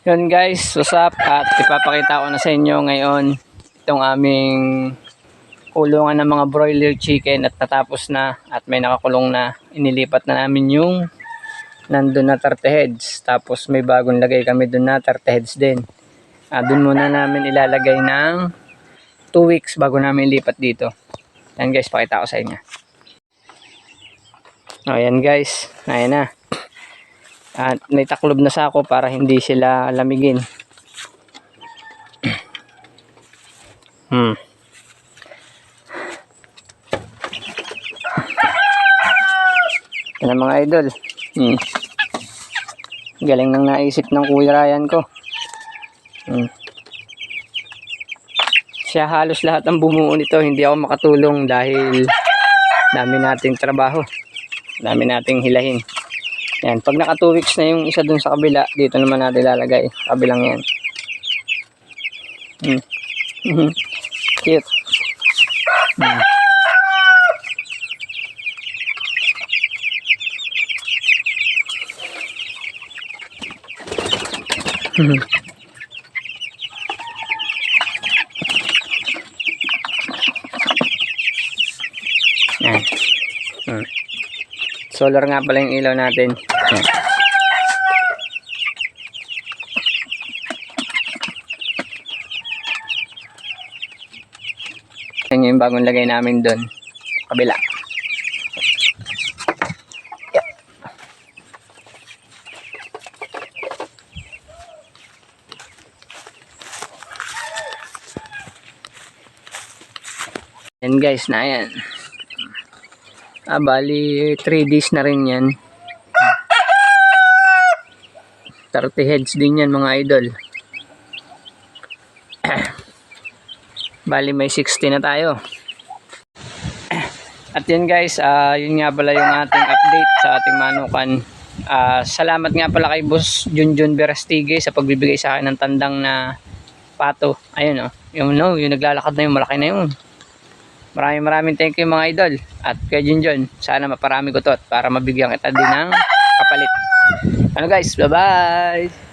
Yun guys, what's up? At ipapakita ko na sa inyo ngayon itong aming kulungan ng mga broiler chicken at natapos na at may nakakulong na. Inilipat na namin yung nandun na 30 heads. Tapos may bagong lagay kami dun na 30 heads din. Dun muna namin ilalagay ng 2 weeks bago namin ilipat dito. Yan guys, pakita ko sa inyo. Ayan guys, ayan na. At may taklob na sako para hindi sila lamigin. Yan ang mga idol. Galing nang naisip ng Kuya Ryan ko. Siya halos lahat ang bumuo nito. Hindi ako makatulong dahil dami nating trabaho. Dami nating hilahin. Yan, pag naka 2 weeks na yung isa dun sa kabila, dito naman natin ilalagay. Kabilang yan. Cute. Yan. Solar nga pala yung ilaw natin. Yan yung bagong lagay namin doon. Kabila. Yeah. Yan guys, na yan. Bali 3 days na rin yan. 30 heads din yan mga idol. Bali may 60 na tayo. At yun guys, yun nga pala yung ating update sa ating manukan. Salamat nga pala kay Boss Junjun Berastige sa pagbibigay sa akin ng tandang na pato. Ayun yung naglalakad na yung malaki na yun. Maraming thank you mga idol. At kay Junjun, sana maparami ko to para mabigyan kita din ng kapalit. Ano guys, bye bye!